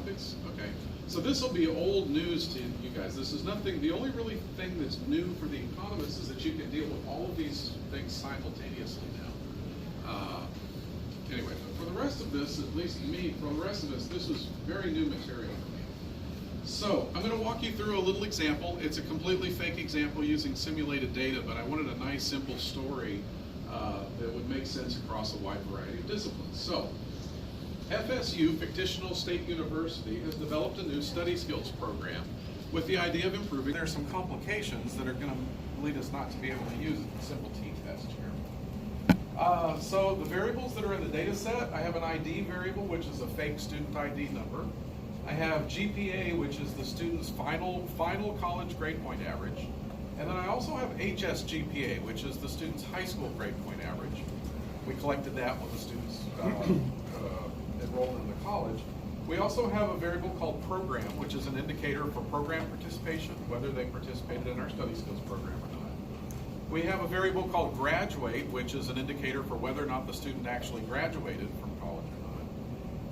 topics? Okay. So this will be old news to you guys. This is nothing, the only really thing that's new for the economists is that you can deal with all of these things simultaneously now. Anyway, but for the rest of this, at least me, for the rest of us, this was very new material for me. So I'm going to walk you through a little example. It's a completely fake example using simulated data, but I wanted a nice, simple story that would make sense across a wide variety of disciplines. So FSU, Fictional State University, has developed a new study skills program with the idea of improving. There are some complications that are going to lead us not to be able to use the simple t-test here. So the variables that are in the data set, I have an ID variable, which is a fake student ID number. I have GPA, which is the student's final college grade point average. And then I also have HS GPA, which is the student's high school grade point average. We collected that when the students enrolled in the college. We also have a variable called program, which is an indicator for program participation, whether they participated in our study skills program or not. We have a variable called graduate, which is an indicator for whether or not the student actually graduated from college or not.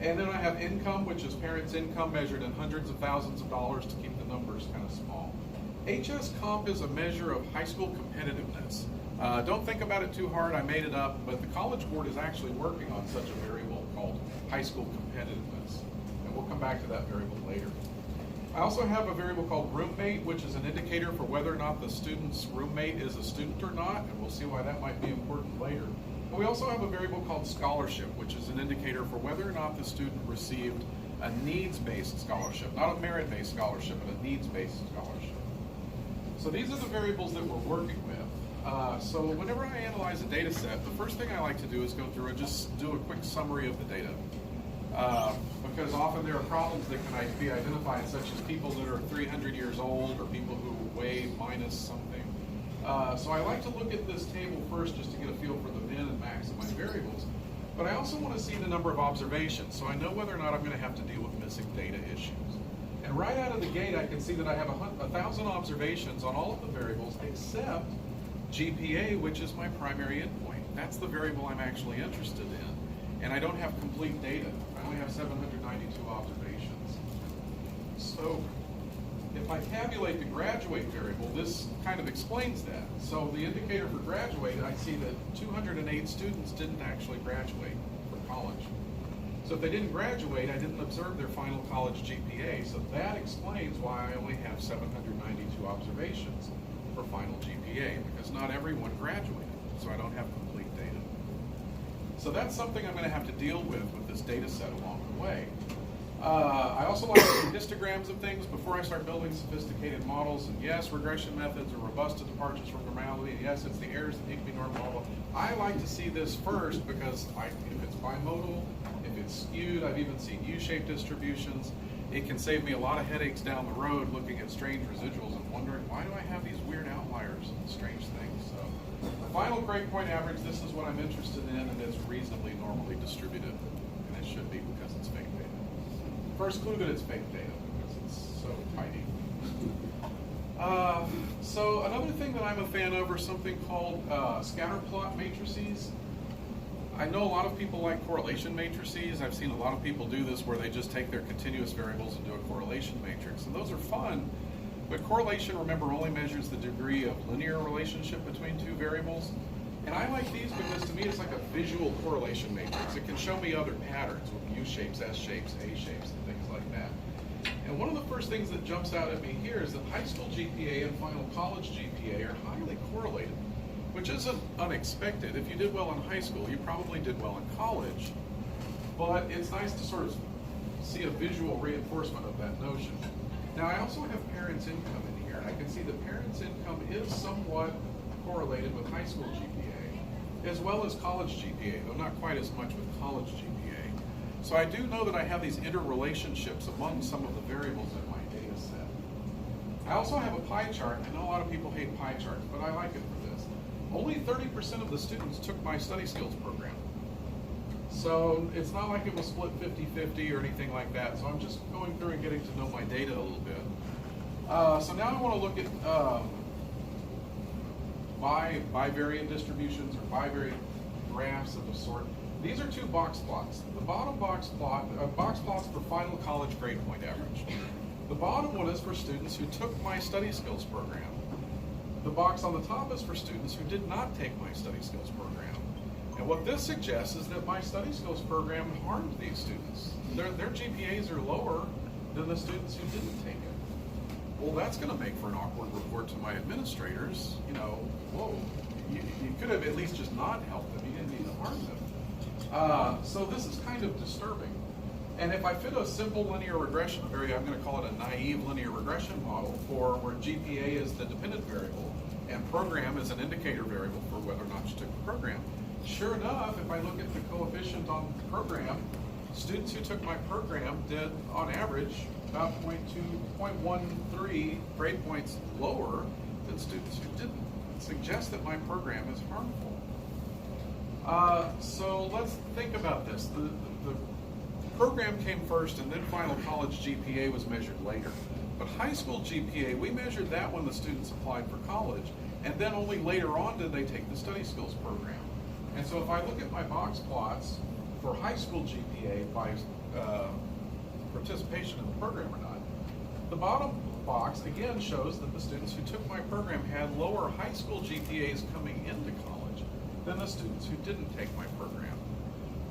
And then I have income, which is parents' income measured in hundreds of thousands of dollars to keep the numbers kind of small. HS Comp is a measure of high school competitiveness. Don't think about it too hard, I made it up, but the College Board is actually working on such a variable called high school competitiveness. And we'll come back to that variable later. I also have a variable called roommate, which is an indicator for whether or not the student's roommate is a student or not, and we'll see why that might be important later. And we also have a variable called scholarship, which is an indicator for whether or not the student received a needs-based scholarship, not a merit-based scholarship, but a needs-based scholarship. So these are the variables that we're working with. So whenever I analyze a data set, the first thing I like to do is go through and just do a quick summary of the data. Because often there are problems that can be identified, such as people that are 300 years old or people who weigh minus something. So I like to look at this table first just to get a feel for the min and max of my variables. But I also want to see the number of observations, so I know whether or not I'm going to have to deal with missing data issues. And right out of the gate, I can see that I have 1,000 observations on all of the variables except GPA, which is my primary endpoint. That's the variable I'm actually interested in. And I don't have complete data. I only have 792 observations. So if I tabulate the graduate variable, this kind of explains that. So the indicator for graduate, I see that 208 students didn't actually graduate from college. So if they didn't graduate, I didn't observe their final college GPA. So that explains why I only have 792 observations for final GPA, because not everyone graduated, so I don't have complete data. So that's something I'm going to have to deal with this data set along the way. I also like to do histograms of things before I start building sophisticated models. And yes, regression methods are robust to departures from normality. And yes, it's the errors that need to be normal. I like to see this first because if it's bimodal, if it's skewed, I've even seen U-shaped distributions. It can save me a lot of headaches down the road looking at strange residuals and wondering, why do I have these weird outliers and strange things? So the final grade point average, this is what I'm interested in, and it's reasonably normally distributed. And it should be because it's fake data. First clue that it's fake data because it's so tidy. So another thing that I'm a fan of are something called scatter plot matrices. I know a lot of people like correlation matrices. I've seen a lot of people do this where they just take their continuous variables and do a correlation matrix. And those are fun, but correlation, remember, only measures the degree of linear relationship between two variables. And I like these because to me it's like a visual correlation matrix. It can show me other patterns with U-shapes, S-shapes, A-shapes, and things like that. And one of the first things that jumps out at me here is that high school GPA and final college GPA are highly correlated, which isn't unexpected. If you did well in high school, you probably did well in college. But it's nice to sort of see a visual reinforcement of that notion. Now, I also have parents' income in here, and I can see that parents' income is somewhat correlated with high school GPA, as well as college GPA, though not quite as much with college GPA. So I do know that I have these interrelationships among some of the variables in my data set. I also have a pie chart. I know a lot of people hate pie charts, but I like it for this. Only 30% of the students took my study skills program. So it's not like it was split 50-50 or anything like that. So I'm just going through and getting to know my data a little bit. So now I want to look at bivariate distributions or bivariate graphs of a sort. These are two box plots. The bottom box plot, box plots for final college grade point average. The bottom one is for students who took my study skills program. The box on the top is for students who did not take my study skills program. And what this suggests is that my study skills program harmed these students. Their GPAs are lower than the students who didn't take it. Well, that's going to make for an awkward report to my administrators. You know, whoa, you could have at least just not helped them. You didn't need to harm them. So this is kind of disturbing. And if I fit a simple linear regression, I'm going to call it a naive linear regression model for where GPA is the dependent variable and program is an indicator variable for whether or not you took the program. Sure enough, if I look at the coefficient on the program, students who took my program did, on average, about 0.13 grade points lower than students who didn't. It suggests that my program is harmful. So let's think about this. The program came first and then final college GPA was measured later. But high school GPA, we measured that when the students applied for college, and then only later on did they take the study skills program. And so if I look at my box plots for high school GPA by participation in the program or not, the bottom box again shows that the students who took my program had lower high school GPAs coming into college than the students who didn't take my program.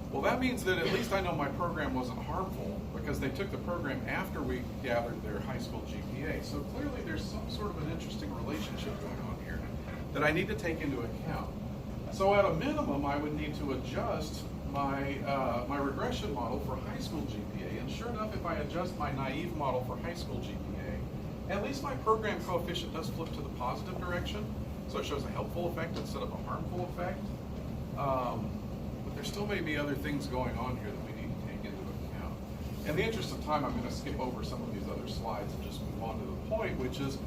Well, that means that at least I know my program wasn't harmful because they took the program after we gathered their high school GPA. So clearly there's some sort of an interesting relationship going on here that I need to take into account. So at a minimum, I would need to adjust my regression model for high school GPA. And sure enough, if I adjust my naive model for high school GPA, at least my program coefficient does flip to the positive direction. So it shows a helpful effect instead of a harmful effect. But there still may be other things going on here that we need to take into account. In the interest of time, I'm going to skip over some of these other slides and just move on to the point, which is,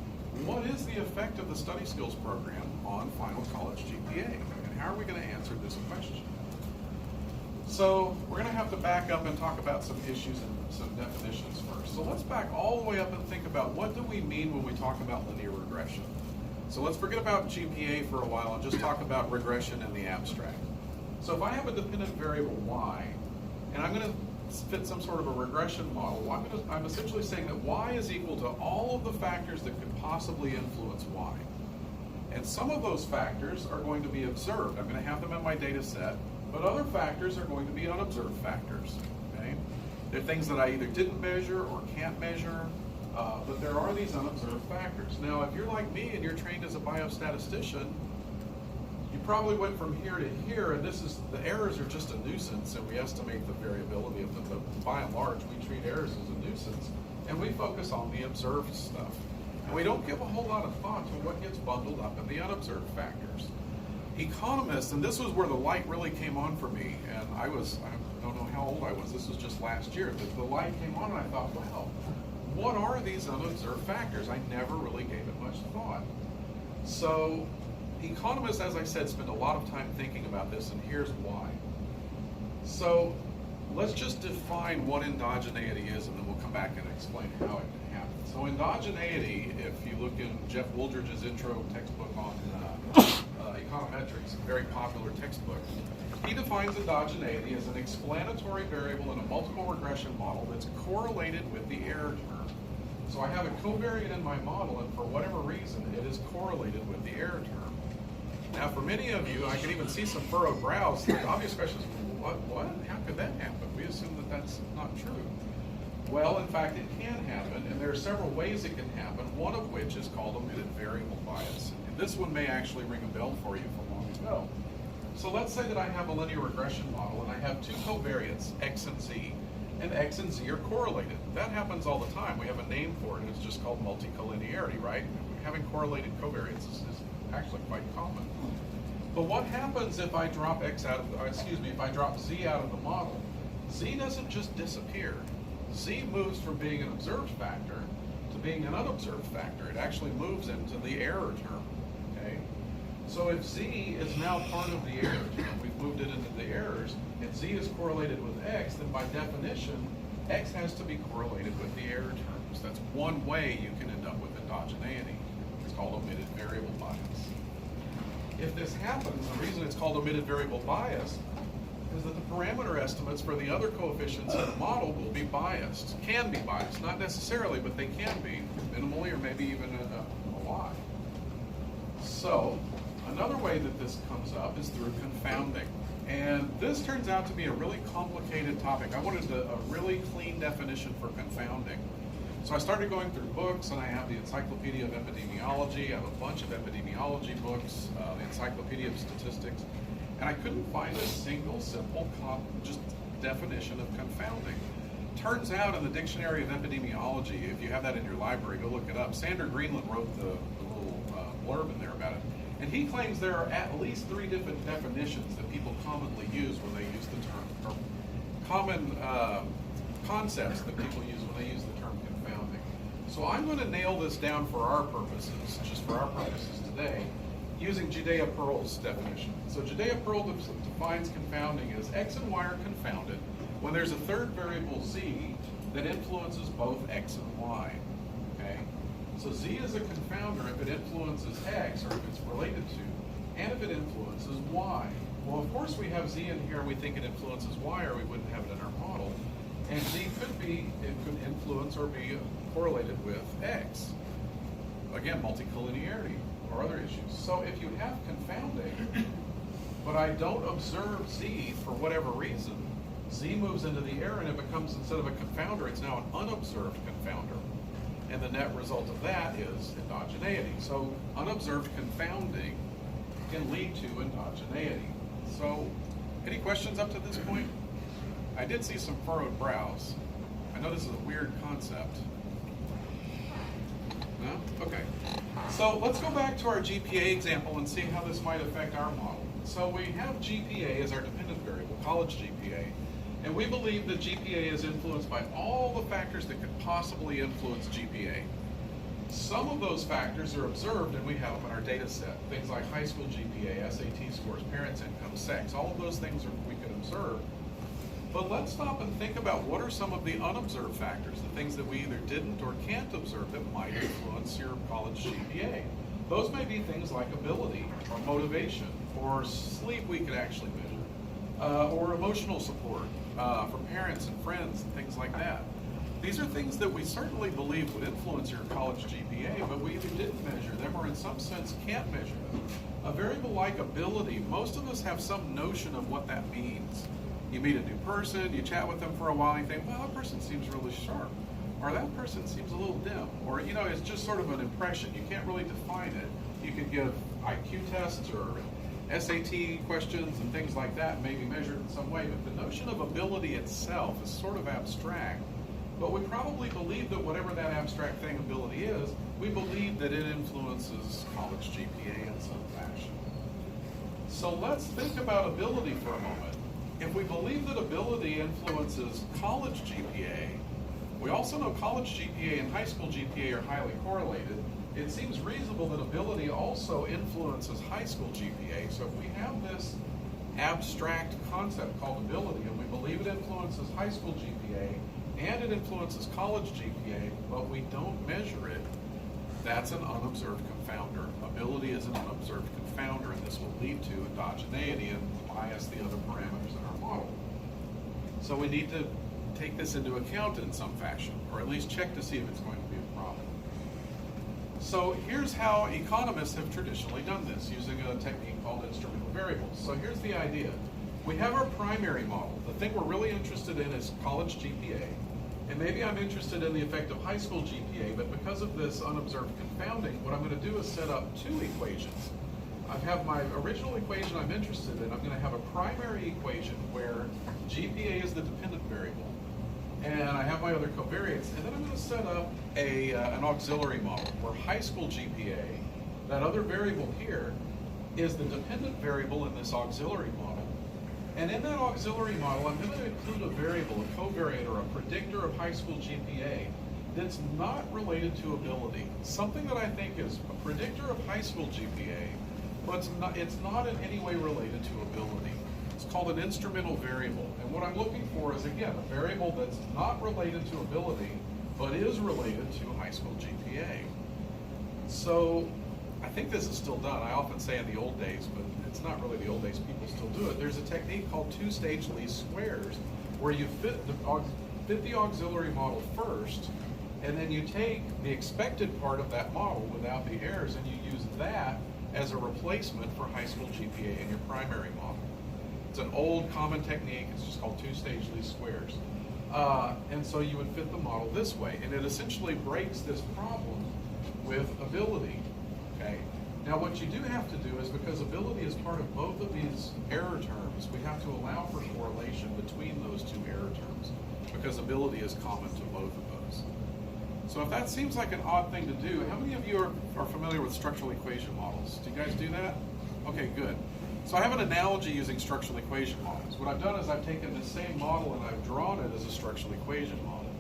what is the effect of the study skills program on final college GPA? And how are we going to answer this question? So we're going to have to back up and talk about some issues and some definitions first. So let's back all the way up and think about what do we mean when we talk about linear regression. So let's forget about GPA for a while and just talk about regression in the abstract. So if I have a dependent variable y, and I'm going to fit some sort of a regression model, I'm essentially saying that y is equal to all of the factors that could possibly influence y. And some of those factors are going to be observed. I'm going to have them in my data set, but other factors are going to be unobserved factors. Okay? They're things that I either didn't measure or can't measure, but there are these unobserved factors. Now, if you're like me and you're trained as a biostatistician, you probably went from here to here, and the errors are just a nuisance, and we estimate the variability of them. But by and large, we treat errors as a nuisance, and we focus on the observed stuff. And we don't give a whole lot of thought to what gets bundled up in the unobserved factors. Economists, and this was where the light really came on for me, and I don't know how old I was, this was just last year, but the light came on and I thought, wow, what are these unobserved factors? I never really gave it much thought. So economists, as I said, spend a lot of time thinking about this, and here's why. So let's just define what endogeneity is, and then we'll come back and explain how it can happen. So endogeneity, if you look in Jeff Wooldridge's intro textbook on econometrics, a very popular textbook, he defines endogeneity as an explanatory variable in a multiple regression model that's correlated with the error term. So I have a covariate in my model, and for whatever reason, it is correlated with the error term. Now, for many of you, I can even see some furrowed brows. The obvious question is, what? How could that happen? We assume that that's not true. Well, in fact, it can happen, and there are several ways it can happen, one of which is called omitted variable bias. And this one may actually ring a bell for you from long ago. So let's say that I have a linear regression model, and I have two covariates, x and z, and x and z are correlated. That happens all the time. We have a name for it, and it's just called multicollinearity, right? Having correlated covariates is actually quite common. But what happens if I drop if I drop z out of the model? Z doesn't just disappear. Z moves from being an observed factor to being an unobserved factor. It actually moves into the error term. Okay? So if z is now part of the error term, we've moved it into the errors, and z is correlated with x, then by definition, x has to be correlated with the error terms. That's one way you can end up with endogeneity. It's called omitted variable bias. If this happens, the reason it's called omitted variable bias is that the parameter estimates for the other coefficients in the model will be biased, can be biased, not necessarily, but they can be, minimally or maybe even a lot. So, another way that this comes up is through confounding. And this turns out to be a really complicated topic. I wanted a really clean definition for confounding. So I started going through books, and I have the Encyclopedia of Epidemiology, I have a bunch of epidemiology books, the Encyclopedia of Statistics, and I couldn't find a single simple just definition of confounding. Turns out in the Dictionary of Epidemiology, if you have that in your library, go look it up. Sander Greenland wrote the little blurb in there about it. And he claims there are at least 3 different definitions that people commonly use when they use the term, or common concepts that people use when they use the term confounding. So I'm going to nail this down for our purposes, just for our purposes today, using Judea-Pearl's definition. So Judea-Pearl defines confounding as X and Y are confounded when there's a third variable Z that influences both X and Y. Okay? So Z is a confounder if it influences X, or if it's related to, and if it influences Y. Well, of course we have Z in here and we think it influences Y, or we wouldn't have it in our model. And Z it could influence or be correlated with X. Again, multicollinearity or other issues. So if you have confounding, but I don't observe Z for whatever reason, Z moves into the error and it becomes, instead of a confounder, it's now an unobserved confounder. And the net result of that is endogeneity. So unobserved confounding can lead to endogeneity. So any questions up to this point? I did see some furrowed brows. I know this is a weird concept. No? Okay. So let's go back to our GPA example and see how this might affect our model. So we have GPA as our dependent variable, college GPA, and we believe that GPA is influenced by all the factors that could possibly influence GPA. Some of those factors are observed and we have them in our data set. Things like high school GPA, SAT scores, parents' income, sex, all of those things we can observe. But let's stop and think about what are some of the unobserved factors, the things that we either didn't or can't observe that might influence your college GPA. Those may be things like ability or motivation or sleep we could actually measure, or emotional support from parents and friends and things like that. These are things that we certainly believe would influence your college GPA, but we either didn't measure them or in some sense can't measure them. A variable like ability, most of us have some notion of what that means. You meet a new person, you chat with them for a while, and you think, well, that person seems really sharp, or that person seems a little dim, or, you know, it's just sort of an impression. You can't really define it. You could give IQ tests or SAT questions and things like that, maybe measured in some way, but the notion of ability itself is sort of abstract. But we probably believe that whatever that abstract thing ability is, we believe that it influences college GPA in some fashion. So let's think about ability for a moment. If we believe that ability influences college GPA, we also know college GPA and high school GPA are highly correlated. It seems reasonable that ability also influences high school GPA. So if we have this abstract concept called ability, and we believe it influences high school GPA, and it influences college GPA, but we don't measure it, that's an unobserved confounder. Ability is an unobserved confounder, and this will lead to endogeneity and bias the other parameters in our model. So we need to take this into account in some fashion, or at least check to see if it's going to be a problem. So here's how economists have traditionally done this, using a technique called instrumental variables. So here's the idea. We have our primary model. The thing we're really interested in is college GPA. And maybe I'm interested in the effect of high school GPA, but because of this unobserved confounding, what I'm going to do is set up 2 equations. I have my original equation I'm interested in. I'm going to have a primary equation where GPA is the dependent variable, and I have my other covariates, and then I'm going to set up an auxiliary model where high school GPA, that other variable here, is the dependent variable in this auxiliary model. And in that auxiliary model, I'm going to include a variable, a covariate, or a predictor of high school GPA that's not related to ability. Something that I think is a predictor of high school GPA, but it's not in any way related to ability. It's called an instrumental variable. And what I'm looking for is, again, a variable that's not related to ability, but is related to high school GPA. So I think this is still done. I often say in the old days, but it's not really the old days. People still do it. There's a technique called two-stage least squares, where you fit the auxiliary model first, and then you take the expected part of that model without the errors, and you use that as a replacement for high school GPA in your primary model. It's an old common technique. It's just called two-stage least squares. And so you would fit the model this way, and it essentially breaks this problem with ability. Okay. Now what you do have to do is, because ability is part of both of these error terms, we have to allow for correlation between those two error terms, because ability is common to both of those. So if that seems like an odd thing to do, how many of you are familiar with structural equation models? Do you guys do that? Okay, good. So I have an analogy using structural equation models. What I've done is I've taken the same model and I've drawn it as a structural equation model.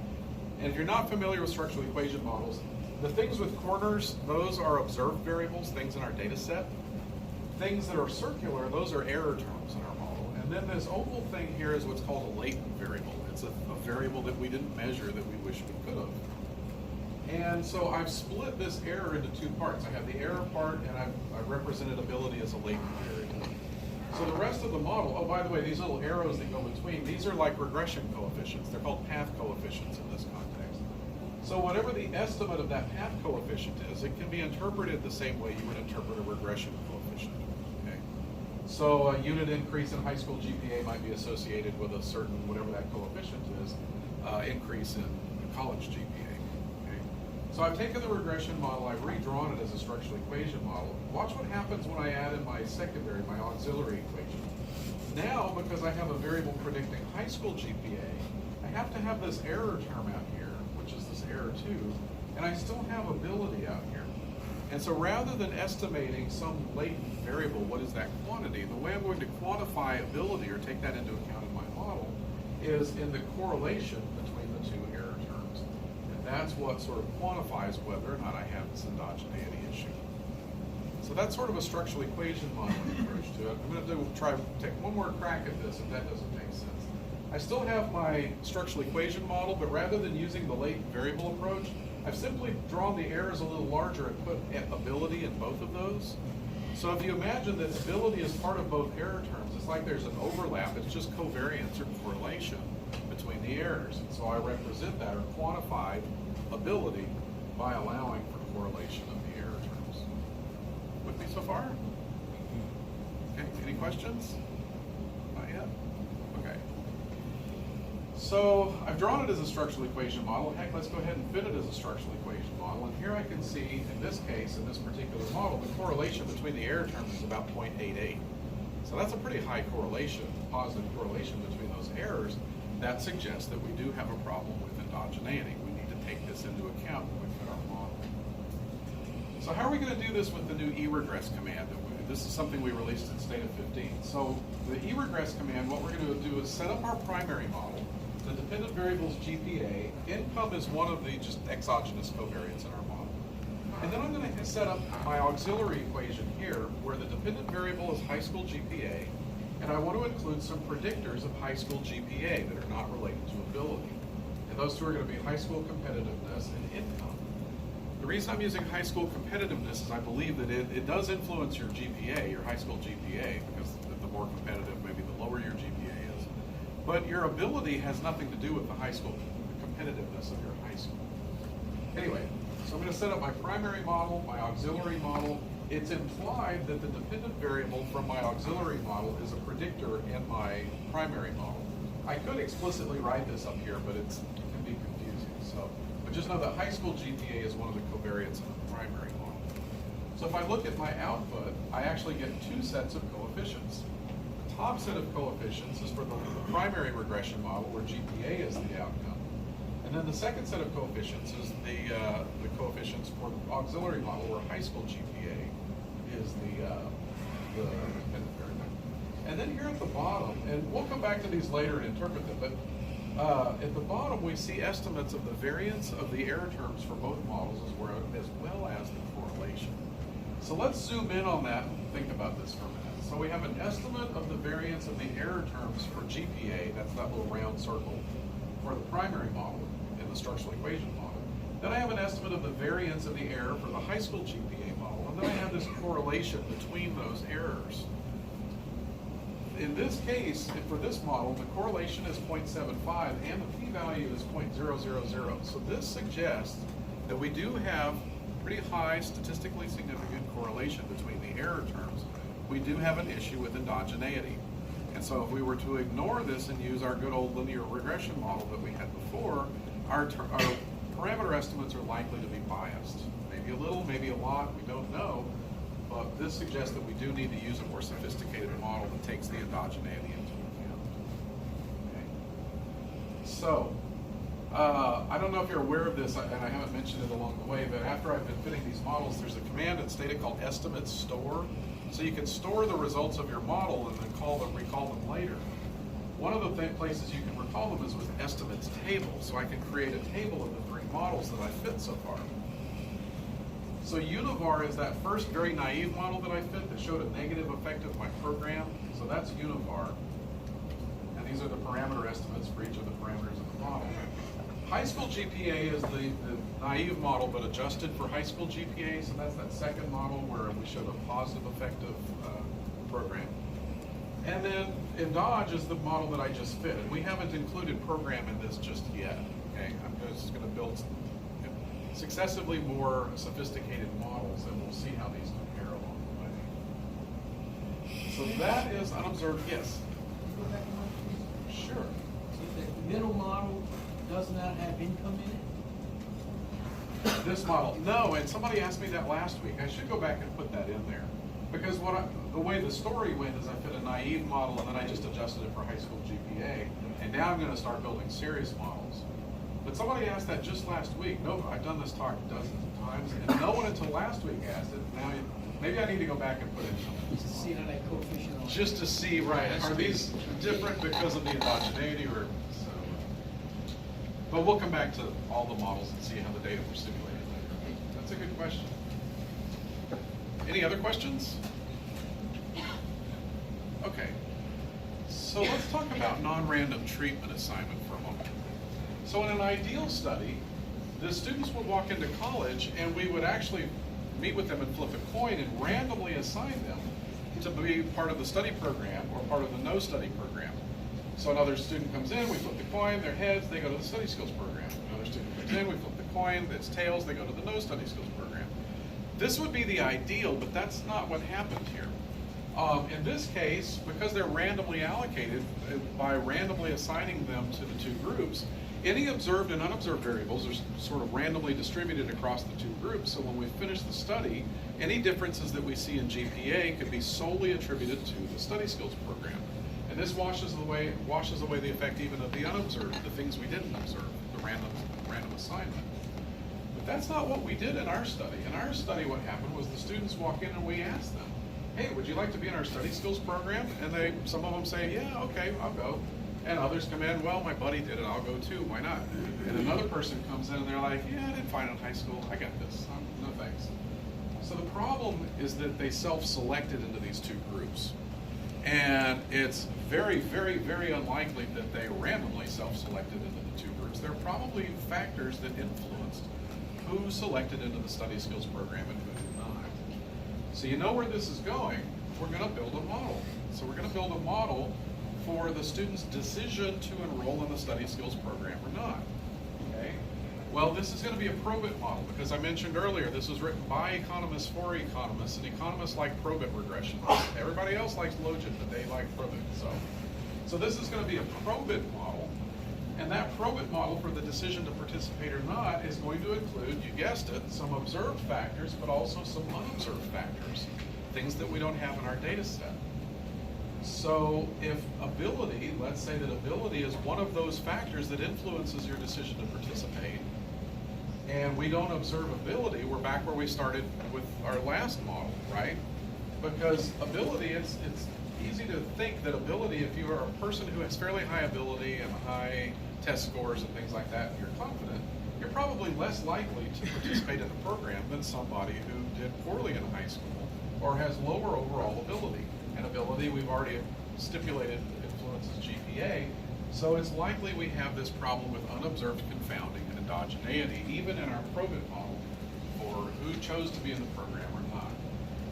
And if you're not familiar with structural equation models, the things with corners, those are observed variables, things in our data set. Things that are circular, those are error terms in our model. And then this oval thing here is what's called a latent variable. It's a variable that we didn't measure that we wish we could have. And so I've split this error into two parts. I have the error part, and I've represented ability as a latent variable. So the rest of the model, oh, by the way, these little arrows that go between, these are like regression coefficients. They're called path coefficients in this context. So whatever the estimate of that path coefficient is, it can be interpreted the same way you would interpret a regression coefficient. Okay? So a unit increase in high school GPA might be associated with a certain, whatever that coefficient is, increase in college GPA. So I've taken the regression model, I've redrawn it as a structural equation model. Watch what happens when I add in my secondary, my auxiliary equation. Now, because I have a variable predicting high school GPA, I have to have this error term out here, which is this error 2, and I still have ability out here. And so rather than estimating some latent variable, what is that quantity, the way I'm going to quantify ability or take that into account in my model is in the correlation between the two error terms. That's what sort of quantifies whether or not I have this endogeneity issue. So that's sort of a structural equation modeling approach to it. I'm going to try to take one more crack at this if that doesn't make sense. I still have my structural equation model, but rather than using the latent variable approach, I've simply drawn the errors a little larger and put ability in both of those. So if you imagine that ability is part of both error terms, it's like there's an overlap. It's just covariance or correlation between the errors. And so I represent that or quantify ability by allowing for correlation of the error terms. With me so far? Okay, any questions? Not yet? Okay. So I've drawn it as a structural equation model. Heck, let's go ahead and fit it as a structural equation model. And here I can see, in this case, in this particular model, the correlation between the error terms is about 0.88. So that's a pretty high correlation, positive correlation between those errors. That suggests that we do have a problem with endogeneity. We need to take this into account when we fit our model. So how are we going to do this with the new eRegress command? This is something we released in Stata 15. So the eRegress command, what we're going to do is set up our primary model. The dependent variables GPA. Income is one of the just exogenous covariates in our model. And then I'm going to set up my auxiliary equation here, where the dependent variable is high school GPA. And I want to include some predictors of high school GPA that are not related to ability. And those two are going to be high school competitiveness and income. The reason I'm using high school competitiveness is I believe that it does influence your GPA, your high school GPA, because the more competitive, maybe the lower your GPA is. But your ability has nothing to do with the high school competitiveness of your high school. Anyway, so I'm going to set up my primary model, my auxiliary model. It's implied that the dependent variable from my auxiliary model is a predictor in my primary model. I could explicitly write this up here, but it can be confusing. But just know that high school GPA is one of the covariates in the primary model. So if I look at my output, I actually get two sets of coefficients. The top set of coefficients is for the primary regression model, where GPA is the outcome. And then the second set of coefficients is the coefficients for the auxiliary model, where high school GPA is the dependent variable. And then here at the bottom, and we'll come back to these later and interpret them, but at the bottom we see estimates of the variance of the error terms for both models as well as the correlation. So let's zoom in on that and think about this for a minute. So we have an estimate of the variance of the error terms for GPA, that's that little round circle, for the primary model in the structural equation model. Then I have an estimate of the variance of the error for the high school GPA model, and then I have this correlation between those errors. In this case, for this model, the correlation is 0.75 and the p-value is 0.000. So this suggests that we do have pretty high statistically significant correlation between the error terms. We do have an issue with endogeneity. And so if we were to ignore this and use our good old linear regression model that we had before, our parameter estimates are likely to be biased. Maybe a little, maybe a lot, we don't know. But this suggests that we do need to use a more sophisticated model that takes the endogeneity into account. Okay. So, I don't know if you're aware of this, and I haven't mentioned it along the way, but after I've been fitting these models, there's a command in Stata called estimate store. So you can store the results of your model and then recall them later. One of the places you can recall them is with estimates table. So I can create a table of the 3 models that I fit so far. So Univar is that first very naive model that I fit that showed a negative effect of my program. So that's Univar. And these are the parameter estimates for each of the parameters of the model. High school GPA is the naive model, but adjusted for high school GPA. So that's that second model where we showed a positive effect of program. And then Endodge is the model that I just fit. And we haven't included program in this just yet. Okay, I'm just going to build successively more sophisticated models, and we'll see how these compare along the way. So that is unobserved. Yes. Go back one, please. Sure. So the middle model does not have income in it? This model, no. And somebody asked me that last week. I should go back and put that in there, because the way the story went is I fit a naive model and then I just adjusted it for high school GPA, and now I'm going to start building serious models. But somebody asked that just last week. No, I've done this talk dozens of times, and no one until last week asked it. Now, maybe I need to go back and put in something. Just to see how that coefficient. Just to see, right? Are these different because of the endogeneity, or so? But we'll come back to all the models and see how the data were simulated later. That's a good question. Any other questions? Okay. So let's talk about non-random treatment assignment for a moment. So in an ideal study, the students would walk into college and we would actually meet with them and flip a coin and randomly assign them to be part of the study program or part of the no study program. So another student comes in, we flip the coin, their heads, they go to the study skills program. Another student comes in, we flip the coin, it's tails, they go to the no study skills program. This would be the ideal, but that's not what happened here. In this case, because they're randomly allocated, by randomly assigning them to the 2 groups, any observed and unobserved variables are sort of randomly distributed across the 2 groups. So when we finish the study, any differences that we see in GPA could be solely attributed to the study skills program. And this washes away the effect even of the unobserved, the things we didn't observe, the random assignment. But that's not what we did in our study. In our study, what happened was the students walk in and we ask them, hey, would you like to be in our study skills program? And some of them say, yeah, okay, I'll go. And others come in, well, my buddy did it, I'll go too, why not? And another person comes in and they're like, yeah, I did fine in high school, I got this, no thanks. So the problem is that they self-selected into these 2 groups. And it's very, very, very unlikely that they randomly self-selected into the 2 groups. There are probably factors that influenced who selected into the study skills program and who did not. So you know where this is going, we're gonna build a model. So we're gonna build a model for the student's decision to enroll in the study skills program or not. Okay? Well, this is going to be a probit model because I mentioned earlier this was written by economists for economists, and economists like probit regression. Everybody else likes logit, but they like probit. So this is going to be a probit model, and that probit model for the decision to participate or not is going to include, you guessed it, some observed factors, but also some unobserved factors, things that we don't have in our data set. So if ability, let's say that ability is one of those factors that influences your decision to participate, and we don't observe ability, we're back where we started with our last model, right? Because ability, it's easy to think that ability, if you are a person who has fairly high ability and high test scores and things like that, and you're confident, you're probably less likely to participate in the program than somebody who did poorly in high school or has lower overall ability. And ability, we've already stipulated influences GPA, so it's likely we have this problem with unobserved confounding and endogeneity, even in our probit model, for who chose to be in the program or not.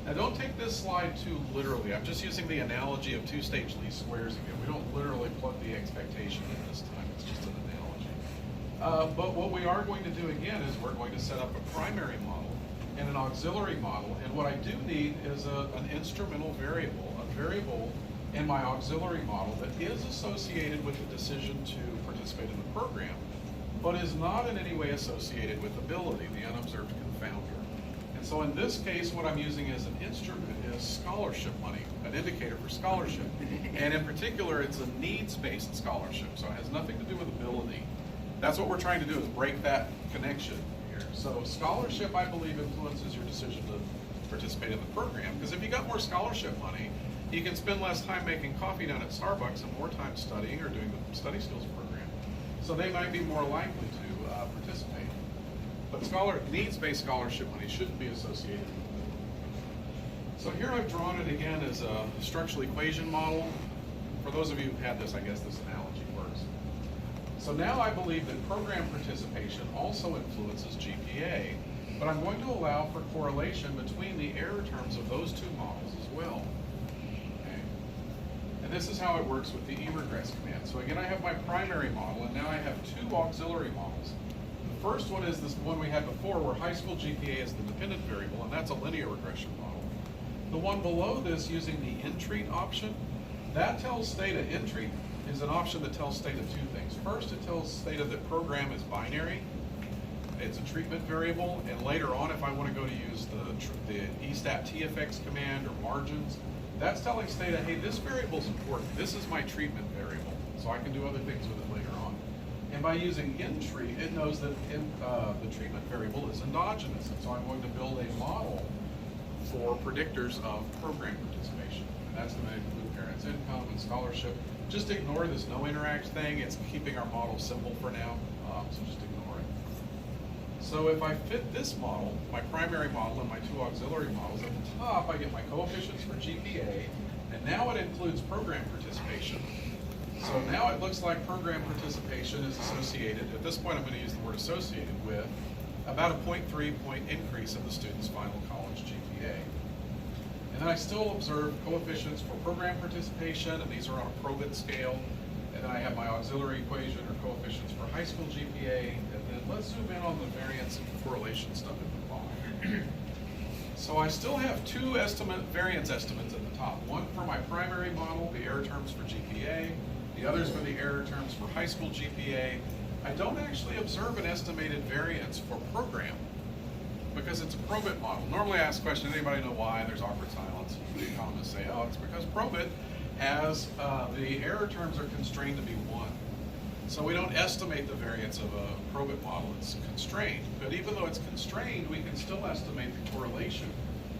Now don't take this slide too literally. I'm just using the analogy of two-stage least squares again. We don't literally plug the expectation in this time. It's just an analogy. But what we are going to do again is we're going to set up a primary model and an auxiliary model. And what I do need is an instrumental variable, a variable in my auxiliary model that is associated with the decision to participate in the program, but is not in any way associated with ability, the unobserved confounder. And so in this case, what I'm using as an instrument is scholarship money, an indicator for scholarship. And in particular, it's a needs-based scholarship, so it has nothing to do with ability. That's what we're trying to do, is break that connection here. So scholarship, I believe, influences your decision to participate in the program, because if you got more scholarship money, you can spend less time making coffee down at Starbucks and more time studying or doing the study skills program. So they might be more likely to participate. But needs-based scholarship money shouldn't be associated with it. So here I've drawn it again as a structural equation model. For those of you who've had this, I guess this analogy works. So now I believe that program participation also influences GPA, but I'm going to allow for correlation between the error terms of those two models as well. And this is how it works with the eRegress command. So again, I have my primary model, and now I have two auxiliary models. The first one is this one we had before, where high school GPA is the dependent variable, and that's a linear regression model. The one below this, using the entreat option, that tells Stata, entreat is an option that tells Stata two things. First, it tells Stata that program is binary. It's a treatment variable, and later on, if I want to go to use the estat tfx command or margins, that's telling Stata, hey, this variable is important. This is my treatment variable, so I can do other things with it later on. And by using entreat, it knows that the treatment variable is endogenous, and so I'm going to build a model for predictors of program participation. And that's going to include parents' income and scholarship. Just ignore this no interact thing. It's keeping our model simple for now, so just ignore it. So if I fit this model, my primary model and my two auxiliary models, at the top I get my coefficients for GPA, and now it includes program participation. So now it looks like program participation is associated, at this point I'm going to use the word associated with, about a 0.3 point increase in the student's final college GPA. And then I still observe coefficients for program participation, and these are on a probit scale. And then I have my auxiliary equation or coefficients for high school GPA. And then let's zoom in on the variance and correlation stuff at the bottom. So I still have two variance estimates at the top. One for my primary model, the error terms for GPA. The others for the error terms for high school GPA. I don't actually observe an estimated variance for program, because it's a probit model. Normally I ask the question, anybody know why? There's awkward silence. The economists say, oh, it's because probit has, the error terms are constrained to be 1. So we don't estimate the variance of a probit model, it's constrained. But even though it's constrained, we can still estimate the correlation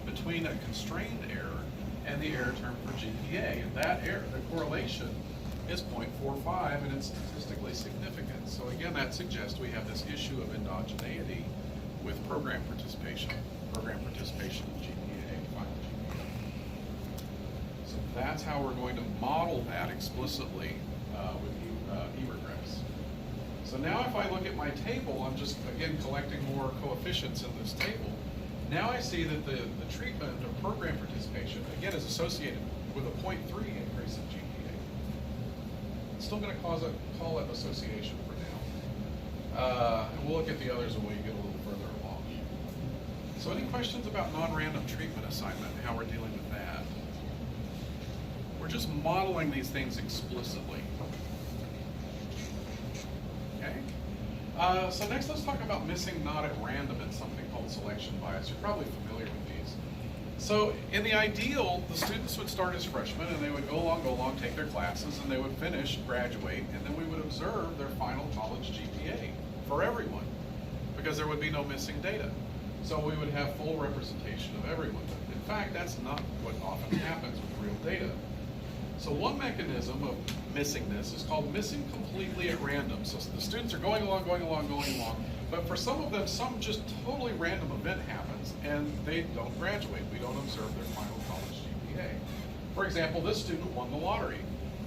between a constrained error and the error term for GPA. And that error, the correlation, is 0.45, and it's statistically significant. So again, that suggests we have this issue of endogeneity with program participation in GPA, final GPA. So that's how we're going to model that explicitly with eRegress. So now if I look at my table, I'm just, again, collecting more coefficients in this table. Now I see that the treatment of program participation, again, is associated with a 0.3 increase in GPA. It's still going to call it association for now. And we'll look at the others when we get a little further along. So any questions about non-random treatment assignment and how we're dealing with that? We're just modeling these things explicitly. Okay? So next let's talk about missing not at random and something called selection bias. You're probably familiar with these. So in the ideal, the students would start as freshmen and they would go along, take their classes, and they would finish, graduate, and then we would observe their final college GPA for everyone, because there would be no missing data. So we would have full representation of everyone. In fact, that's not what often happens with real data. So one mechanism of missing this is called missing completely at random. So the students are going along, but for some of them, some just totally random event happens and they don't graduate. We don't observe their final college GPA. For example, this student won the lottery.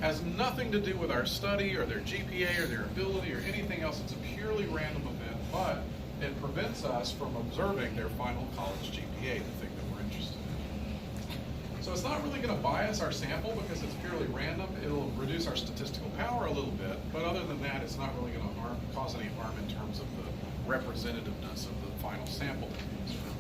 Has nothing to do with our study or their GPA or their ability or anything else. It's a purely random event. but it prevents us from observing their final college GPA, the thing that we're interested in. So it's not really going to bias our sample because it's purely random. It'll reduce our statistical power a little bit, but other than that, it's not really going to cause any harm in terms of the representativeness of the final sample that we use from.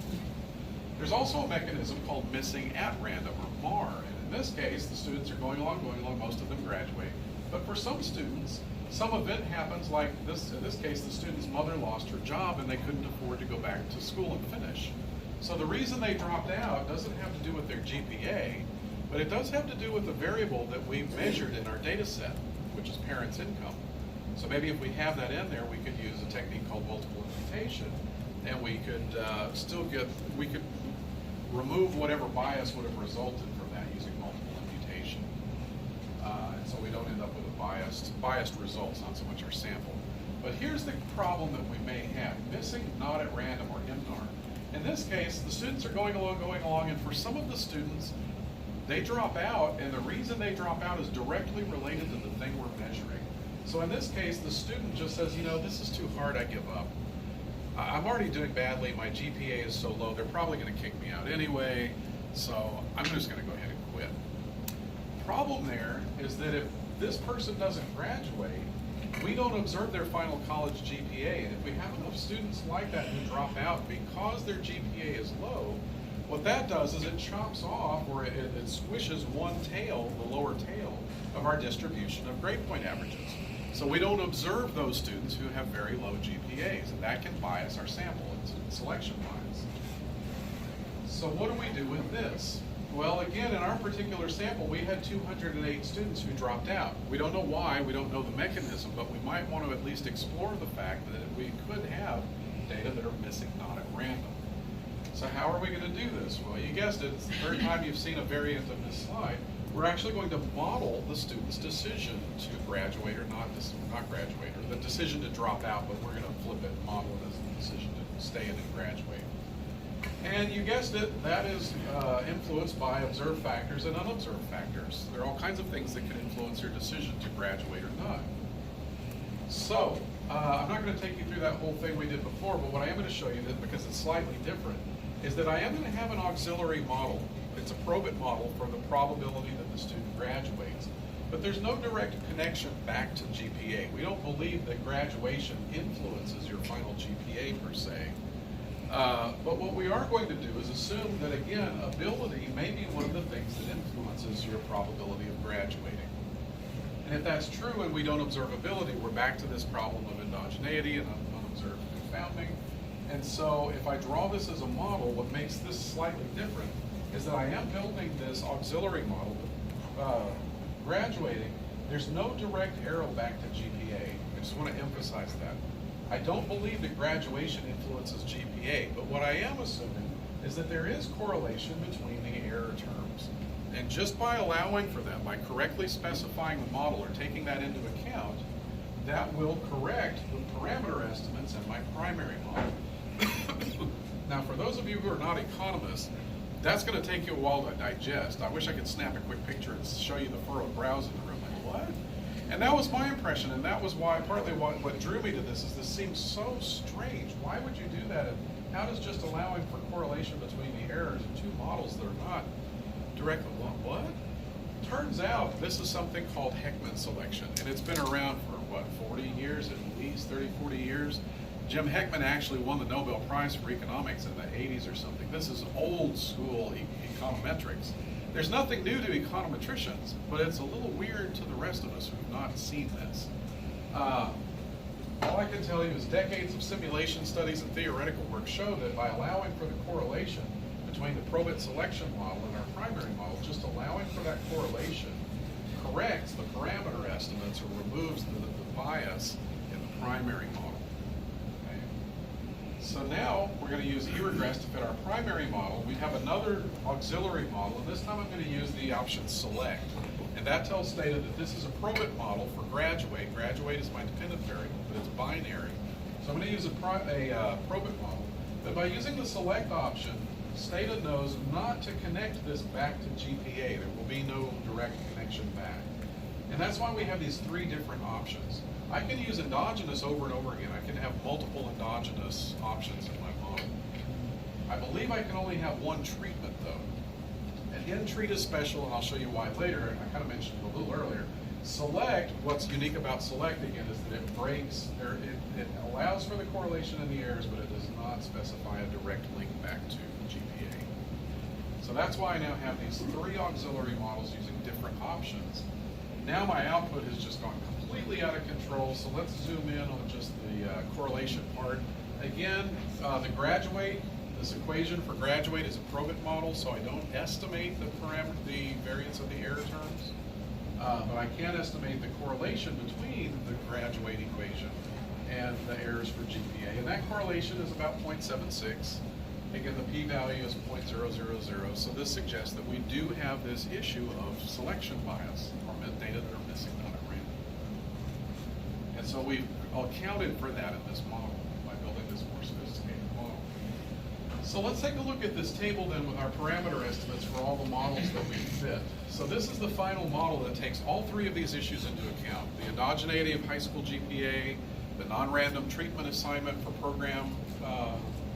There's also a mechanism called missing at random, or MNAR, and in this case, the students are going along, most of them graduate, but for some students, some event happens like this. In this case, the student's mother lost her job and they couldn't afford to go back to school and finish. So the reason they dropped out doesn't have to do with their GPA, but it does have to do with the variable that we measured in our data set, which is parents' income. So maybe if we have that in there, we could use a technique called multiple imputation, and we could we could remove whatever bias would have resulted from that using multiple imputation. And so we don't end up with a biased results, not so much our sample. But here's the problem that we may have: missing not at random, or MNAR. In this case, the students are going along, and for some of the students, they drop out, and the reason they drop out is directly related to the thing we're measuring. So in this case, the student just says, you know, this is too hard, I give up. I'm already doing badly, my GPA is so low, they're probably going to kick me out anyway, so I'm just going to go ahead and quit. The problem there is that if this person doesn't graduate, we don't observe their final college GPA, and if we have enough students like that who drop out because their GPA is low, what that does is it chops off, or it squishes one tail, the lower tail, of our distribution of grade point averages. So we don't observe those students who have very low GPAs, and that can bias our sample. It's selection bias. So what do we do with this? Well, again, in our particular sample, we had 208 students who dropped out. We don't know why, we don't know the mechanism, but we might want to at least explore the fact that we could have data that are missing not at random. So how are we going to do this? Well, you guessed it, it's the third time you've seen a variant of this slide. We're actually going to model the student's decision to graduate or not graduate, or the decision to drop out, but we're going to flip it and model it as the decision to stay in and graduate. And you guessed it, that is influenced by observed factors and unobserved factors. There are all kinds of things that can influence your decision to graduate or not. So, I'm not going to take you through that whole thing we did before, but what I am going to show you, because it's slightly different, is that I am going to have an auxiliary model. It's a probit model for the probability that the student graduates. But there's no direct connection back to GPA. We don't believe that graduation influences your final GPA per se. But what we are going to do is assume that, again, ability may be one of the things that influences your probability of graduating. And if that's true and we don't observe ability, we're back to this problem of endogeneity and unobserved confounding. And so if I draw this as a model, what makes this slightly different is that I am building this auxiliary model. Graduating, there's no direct arrow back to GPA. I just want to emphasize that. I don't believe that graduation influences GPA, but what I am assuming is that there is correlation between the error terms. And just by allowing for them, by correctly specifying the model or taking that into account, that will correct the parameter estimates in my primary model. Now, for those of you who are not economists, that's going to take you a while to digest. I wish I could snap a quick picture and show you the furrowed brows in the room. Like, what? And that was my impression, and that was why, partly what drew me to this is this seems so strange. Why would you do that? And how does just allowing for correlation between the errors in two models that are not directly, what? Turns out this is something called Heckman selection, and it's been around for, what, 40 years, at least 30, 40 years. Jim Heckman actually won the Nobel Prize for economics in the 80s or something. This is old school econometrics. There's nothing new to econometricians, but it's a little weird to the rest of us who've not seen this. All I can tell you is decades of simulation studies and theoretical work show that by allowing for the correlation between the probit selection model and our primary model, just allowing for that correlation corrects the parameter estimates or removes the bias in the primary model. So now we're going to use eRegress to fit our primary model. We have another auxiliary model, and this time I'm going to use the option select. And that tells Stata that this is a probit model for graduate. Graduate is my dependent variable, but it's binary. So I'm going to use a probit model. But by using the select option, Stata knows not to connect this back to GPA. There will be no direct connection back. And that's why we have these three different options. I can use endogenous over and over again. I can have multiple endogenous options in my model. I believe I can only have one treatment though. And in-treat is special, and I'll show you why later. I kind of mentioned it a little earlier. Select, what's unique about select again is that it breaks, or it allows for the correlation and the errors, but it does not specify a direct link back to GPA. So that's why I now have these 3 auxiliary models using different options. Now my output has just gone completely out of control, so let's zoom in on just the correlation part. Again, the graduate, this equation for graduate is a probit model, so I don't estimate the variance of the error terms. But I can estimate the correlation between the graduate equation and the errors for GPA. And that correlation is about 0.76. Again, the p-value is 0.000. So this suggests that we do have this issue of selection bias, or data that are missing not at random. And so we've accounted for that in this model by building this more sophisticated model. So let's take a look at this table then with our parameter estimates for all the models that we fit. So this is the final model that takes all 3 of these issues into account. The endogeneity of high school GPA, the non-random treatment assignment for program,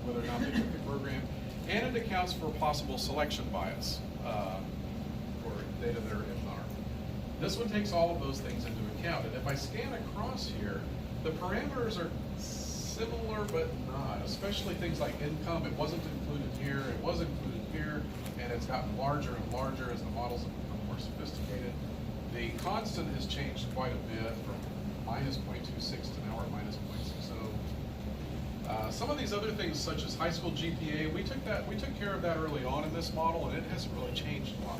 whether or not they took the program, and it accounts for possible selection bias for data that are MNAR. This one takes all of those things into account. And if I scan across here, the parameters are similar but not, especially things like income. It wasn't included here, it was included here, and it's gotten larger and larger as the models have become more sophisticated. The constant has changed quite a bit from minus 0.26 to now we're at minus 0.60. Some of these other things, such as high school GPA, we took care of that early on in this model, and it hasn't really changed a lot.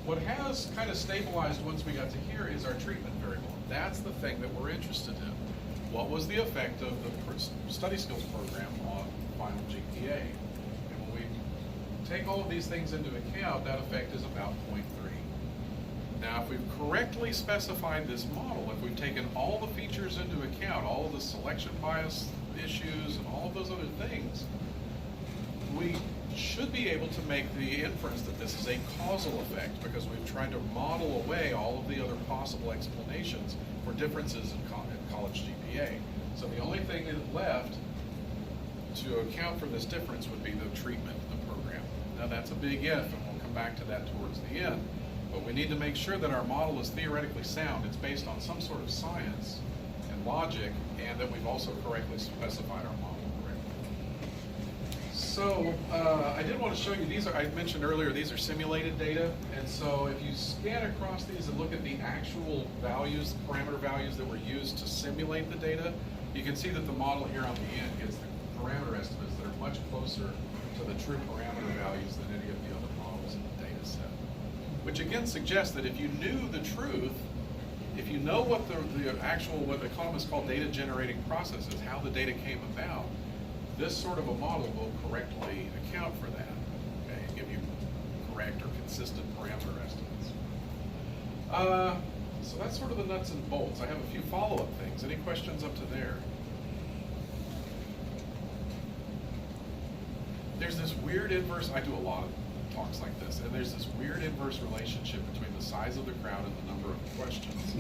What has kind of stabilized once we got to here is our treatment variable. That's the thing that we're interested in. What was the effect of the study skills program on final GPA? And when we take all of these things into account, that effect is about 0.3. Now, if we've correctly specified this model, if we've taken all the features into account, all of the selection bias issues and all of those other things, we should be able to make the inference that this is a causal effect because we've tried to model away all of the other possible explanations for differences in college GPA. So the only thing left to account for this difference would be the treatment of the program. Now that's a big if, and we'll come back to that towards the end. But we need to make sure that our model is theoretically sound. It's based on some sort of science and logic, and that we've also correctly specified our model correctly. So I did want to show you, these are, I mentioned earlier, these are simulated data. And so if you scan across these and look at the actual values, parameter values that were used to simulate the data, you can see that the model here on the end gets the parameter estimates that are much closer to the true parameter values than any of the other models in the data set. Which again suggests that if you knew the truth, if you know what the actual, what the economists call data generating process is, how the data came about, this sort of a model will correctly account for that, okay, and give you correct or consistent parameter estimates. So that's sort of the nuts and bolts. I have a few follow-up things. Any questions up to there? There's this weird inverse, I do a lot of talks like this, and there's this weird inverse relationship between the size of the crowd and the number of questions.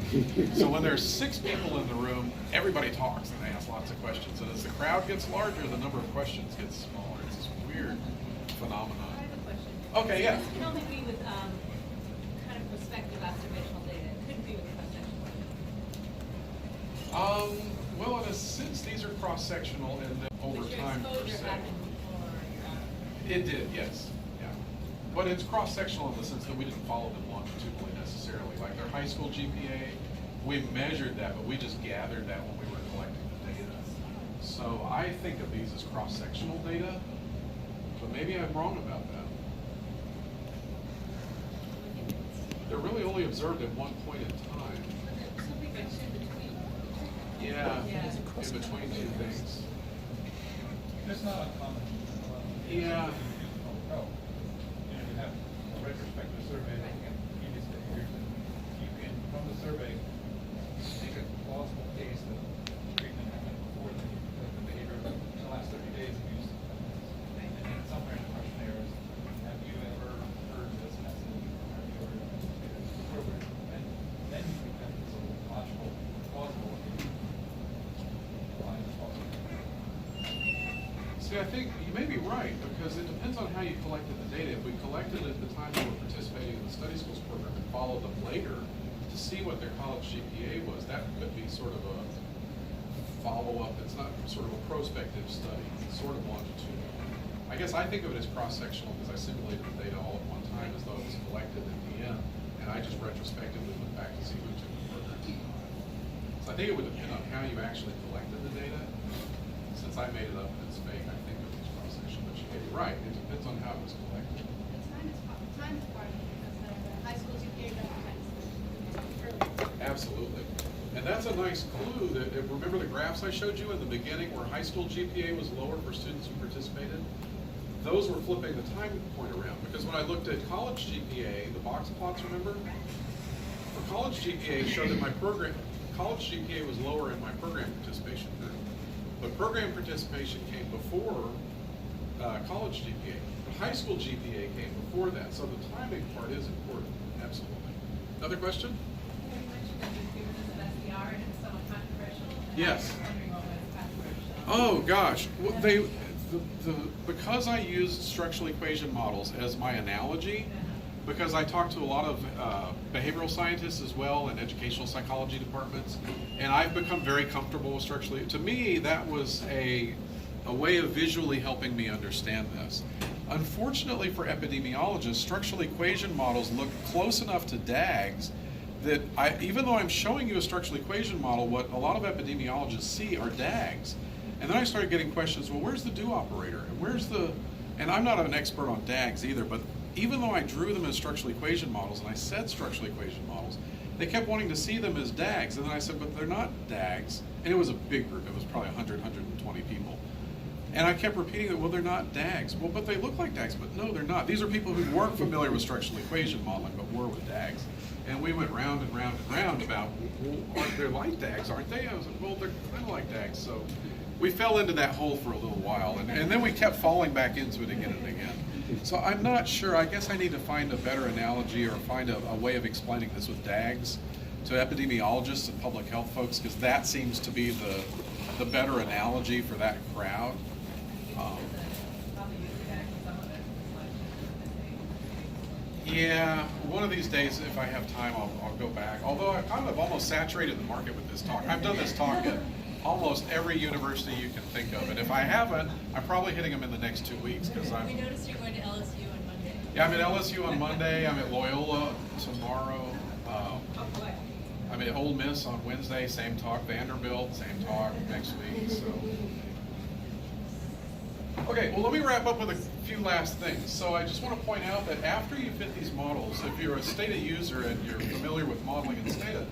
So when there's 6 people in the room, everybody talks and they ask lots of questions. And as the crowd gets larger, the number of questions gets smaller. It's this weird phenomenon. I have a question. Okay, yeah. This can only be with kind of prospective observational data. It couldn't be with cross-sectional. Well, in a sense, these are cross-sectional, and then over But your time, per exposure se. happened before your It did, yes. Yeah. But it's cross-sectional in the sense that we didn't follow them longitudinally necessarily. Like their high school GPA, we measured that, but we just gathered that when we were collecting the data. So I think of these as cross-sectional data, but maybe I'm wrong about that. They're really only observed at one point in time. something like in between. Yeah, Yeah. in between 2 things. It's not uncommon. Yeah. You have a retrospective survey looking at previous behaviors, and you can, from the survey, make a plausible case that treatment happened before the behavior in the last 30 days of use. And then somewhere in the questionnaire is, have you ever heard this message? Have you ever administrated this program? And then you can have this logical, plausible See, I think you may be right, because it depends on how you collected the data. If we collected it at the time they were participating in the study schools program and followed them later to see what their college GPA was, that could be sort of a follow-up. It's not sort of a prospective study, it's sort of longitudinal. I guess I think of it as cross-sectional because I simulated the data all at one time as though it was collected at the end, and I just retrospectively look back to see who took the program. So I think it would depend on how you actually collected the data. Since I made it up and it's fake, I think of it as cross-sectional, but you may be right. It depends on how it was collected. The time is part of it because the high school GPA represents. Absolutely. And that's a nice clue that, remember the graphs I showed you in the beginning where high school GPA was lower for students who participated? Those were flipping the time point around, because when I looked at college GPA, the box plots, remember? For college GPA showed that my program, college GPA was lower in my program participation group. But program participation came before college GPA. But high school GPA came before that, so the timing part is important, absolutely. Another question? You mentioned that you've given us an SDR and it's somewhat controversial. And Yes. I was wondering what was controversial. Oh gosh, well, because I used structural equation models as my analogy, because I talked to a lot of behavioral scientists as well in educational psychology departments, and I've become very comfortable with structurally. To me, that was a way of visually helping me understand this. Unfortunately for epidemiologists, structural equation models look close enough to DAGs that even though I'm showing you a structural equation model, what a lot of epidemiologists see are DAGs. And then I started getting questions, well, where's the do operator? And and I'm not an expert on DAGs either, but even though I drew them as structural equation models and I said structural equation models, they kept wanting to see them as DAGs. And then I said, but they're not DAGs. And it was a big group. It was probably 100, 120 people. And I kept repeating that, well, they're not DAGs. Well, but they look like DAGs, but no, they're not. These are people who weren't familiar with structural equation modeling, but were with DAGs. And we went round and round and round about, well, aren't they like DAGs, aren't they? I was like, well, they're kind of like DAGs. So we fell into that hole for a little while. And then we kept falling back into it again and again. So I'm not sure. I guess I need to find a better analogy or find a way of explaining this with DAGs to epidemiologists and public health folks, because that seems to be the better analogy for that crowd. Yeah, one of these days, if I have time, I'll go back. Although I've kind of almost saturated the market with this talk. I've done this talk at almost every university you can think of, and if I haven't, I'm probably hitting them in the next 2 weeks because We noticed you're going to LSU on Monday. Yeah, I'm at LSU on Monday. I'm at Loyola tomorrow. I'm at Ole Miss on Wednesday. Same talk. Vanderbilt, same talk next week. So. Okay, well, let me wrap up with a few last things. So I just want to point out that after you fit these models, if you're a Stata user and you're familiar with modeling in Stata,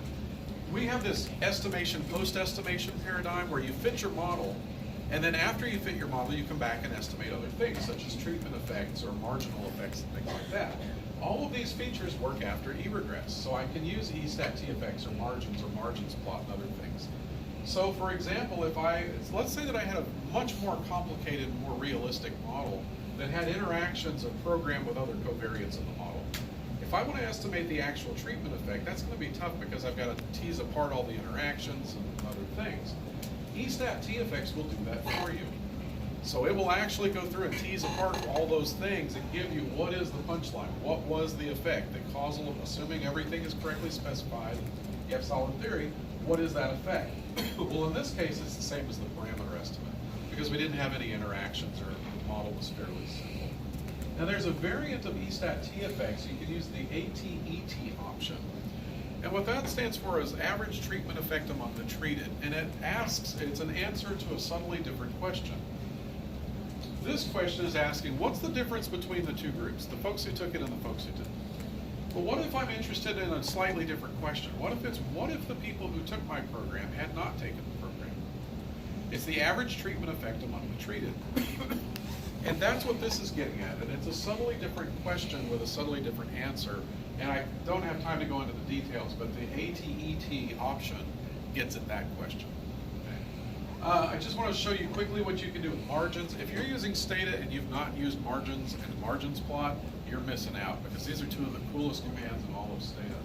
we have this estimation, post-estimation paradigm where you fit your model, and then after you fit your model, you come back and estimate other things, such as treatment effects or marginal effects and things like that. All of these features work after eRegress, so I can use eStat TFX or margins plot and other things. So for example, let's say that I had a much more complicated, more realistic model that had interactions of program with other covariates in the model. If I want to estimate the actual treatment effect, that's going to be tough because I've got to tease apart all the interactions and other things. eStat TFX will do that for you. So it will actually go through and tease apart all those things and give you what is the punchline, what was the effect, the causal, assuming everything is correctly specified, you have solid theory, what is that effect? Well, in this case, it's the same as the parameter estimate because we didn't have any interactions or the model was fairly simple. Now there's a variant of eStat TFX. You can use the ATET option. And what that stands for is average treatment effect among the treated. And it's an answer to a subtly different question. This question is asking, what's the difference between the two groups, the folks who took it and the folks who didn't? But what if I'm interested in a slightly different question? What if the people who took my program had not taken the program? It's the average treatment effect among the treated. And that's what this is getting at. And it's a subtly different question with a subtly different answer. And I don't have time to go into the details, but the ATET option gets at that question. I just want to show you quickly what you can do with margins. If you're using Stata and you've not used margins and margins plot, you're missing out because these are two of the coolest commands in all of Stata.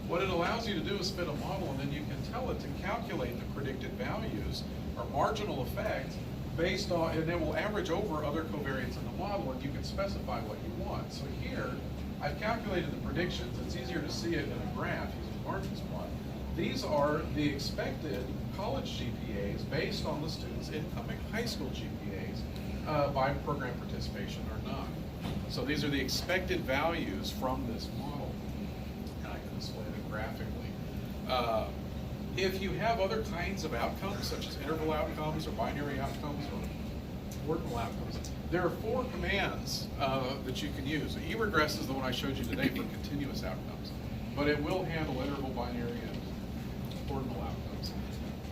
What it allows you to do is fit a model and then you can tell it to calculate the predicted values or marginal effect based on, and it will average over other covariates in the model, and you can specify what you want. So here, I've calculated the predictions. It's easier to see it in a graph using margins plot. These are the expected college GPAs based on the students' incoming high school GPAs by program participation or not. So these are the expected values from this model. And I can display them graphically. If you have other kinds of outcomes, such as interval outcomes or binary outcomes or ordinal outcomes, there are 4 commands that you can use. eRegress is the one I showed you today for continuous outcomes, but it will handle interval, binary, and ordinal outcomes.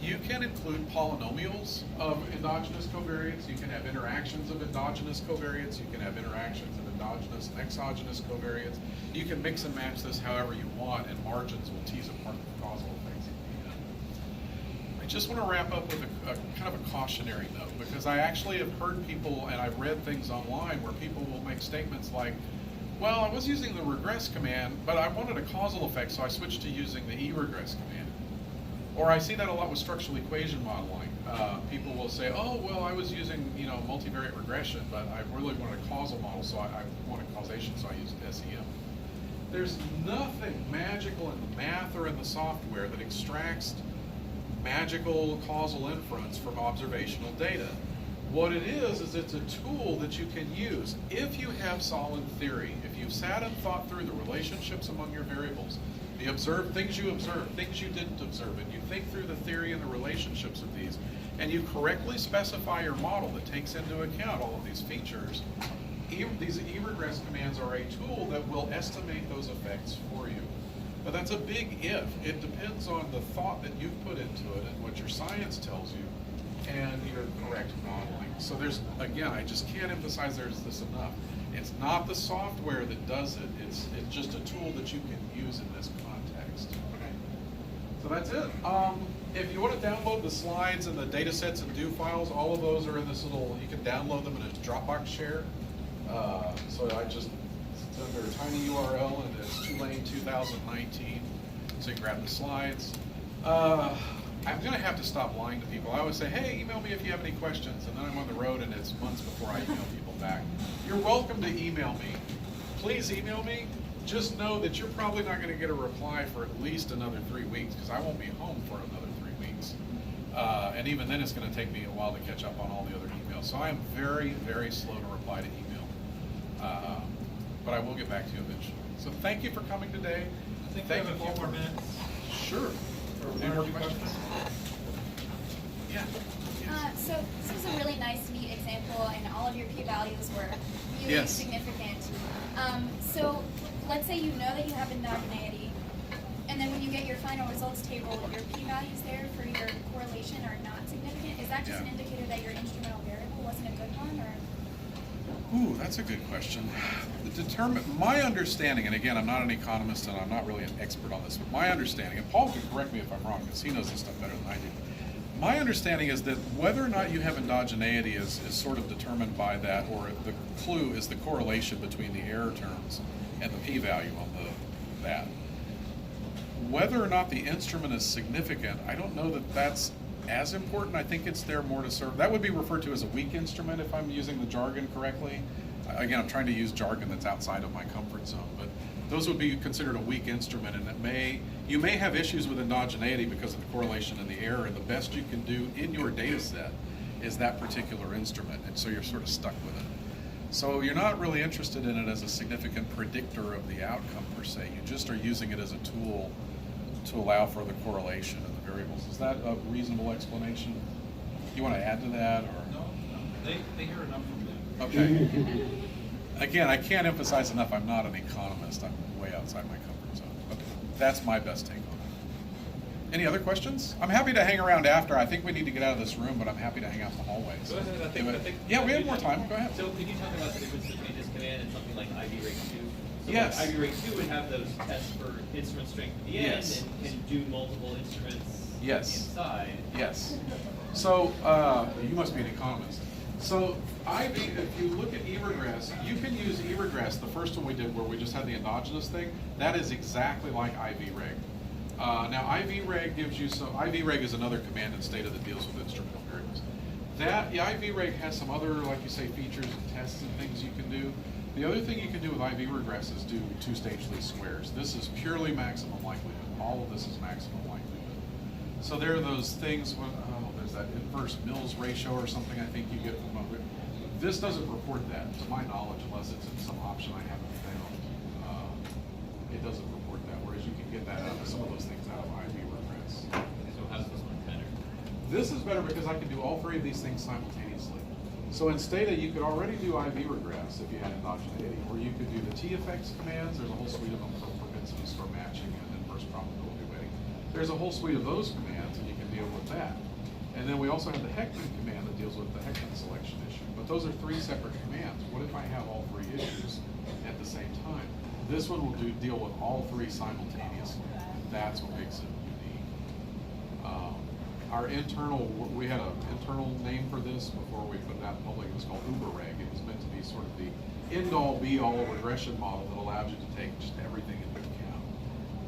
You can include polynomials of endogenous covariates. You can have interactions of endogenous covariates. You can have interactions of endogenous and exogenous covariates. You can mix and match this however you want, and margins will tease apart the causal effects at the end. I just want to wrap up with a kind of a cautionary note, because I actually have heard people, and I've read things online where people will make statements like, well, I was using the regress command, but I wanted a causal effect, so I switched to using the eRegress command. Or I see that a lot with structural equation modeling. People will say, oh, well, I was using, multivariate regression, but I really wanted a causal model, so I wanted causation, so I used SEM. There's nothing magical in the math or in the software that extracts magical causal inference from observational data. What it is it's a tool that you can use if you have solid theory, if you've sat and thought through the relationships among your variables, the observed things you observed, things you didn't observe, and you think through the theory and the relationships of these, and you correctly specify your model that takes into account all of these features. These eRegress commands are a tool that will estimate those effects for you. But that's a big if. It depends on the thought that you've put into it and what your science tells you and your correct modeling. So there's, again, I just can't emphasize there's this enough. It's not the software that does it. It's just a tool that you can use in this context. Okay. So that's it. If you want to download the slides and the data sets and do files, all of those are in this little, you can download them in a Dropbox share. So it's under a tiny URL, and it's Tulane 2019. So you can grab the slides. I'm going to have to stop lying to people. I always say, hey, email me if you have any questions, and then I'm on the road and it's months before I email people back. You're welcome to email me. Please email me. Just know that you're probably not going to get a reply for at least another 3 weeks, because I won't be home for another 3 weeks. And even then it's going to take me a while to catch up on all the other emails. So I am very, very slow to reply to email. But I will get back to you eventually. So thank you for coming today. I think we have a few more minutes. Sure. Any more questions? Yeah. So this was a really nice, neat example, and all of your p-values were really significant. So let's say you know that you have endogeneity, and then when you get your final results table, your p-values there for your correlation are not significant. Is that just an indicator that your instrumental variable wasn't a good one, or? Ooh, that's a good question. My understanding, and again, I'm not an economist and I'm not really an expert on this, but my understanding, and Paul can correct me if I'm wrong because he knows this stuff better than I do. My understanding is that whether or not you have endogeneity is sort of determined by that, or the clue is the correlation between the error terms and the p-value on that. Whether or not the instrument is significant, I don't know that that's as important. I think it's there more to serve. That would be referred to as a weak instrument if I'm using the jargon correctly. Again, I'm trying to use jargon that's outside of my comfort zone, but those would be considered a weak instrument, and you may have issues with endogeneity because of the correlation and the error, and the best you can do in your data set is that particular instrument, and so you're sort of stuck with it. So you're not really interested in it as a significant predictor of the outcome per se. You just are using it as a tool to allow for the correlation of the variables. Is that a reasonable explanation? You want to add to that, or? No, they hear enough from them. Okay. Again, I can't emphasize enough, I'm not an economist. I'm way outside my comfort zone. Okay. That's my best take on it. Any other questions? I'm happy to hang around after. I think we need to get out of this room, but I'm happy to hang out in the hallway. So I think yeah, we have more time. Go ahead. So could you talk about the difference between this command and something like IV rate 2? So Yes. like IV rate 2 would have those tests for instrument strength at the end and can do multiple instruments inside. Yes. So you must be an economist. So if you look at eRegress, you can use eRegress, the first one we did where we just had the endogenous thing, that is exactly like IVReg. Now IVReg gives you some, IVReg is another command in Stata that deals with instrumental variables. That, the IV-reg has some other, like you say, features and tests and things you can do. The other thing you can do with IV regress is do two-stage least squares. This is purely maximum likelihood. All of this is maximum likelihood. So there are those things when, there's that inverse Mills ratio or something I think you get from a, this doesn't report that, to my knowledge, unless it's in some option I haven't found. It doesn't report that, whereas you can get that out of some of those things out of IV regress. So how's this one better? This is better because I can do all three of these things simultaneously. So in Stata, you could already do IV regress if you had endogeneity, or you could do the t-effects commands. There's a whole suite of them for propensity score matching and inverse probability weighting. There's a whole suite of those commands, and you can deal with that. And then we also have the Heckman command that deals with the Heckman selection issue. But those are three separate commands. What if I have all three issues at the same time? This one will deal with all three simultaneously. That's what makes it unique. Our internal, we had an internal name for this before we put it out in public. It was called UberReg. It was meant to be sort of the end-all, be-all regression model that allowed you to take just everything into account.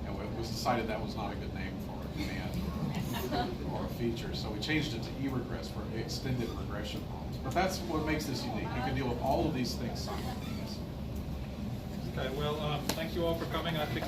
And it was decided that was not a good name for a command or a feature, so we changed it to eRegress for extended regression models. But that's what makes this unique. You can deal with all of these things simultaneously. Okay, well, thank you all for coming. I think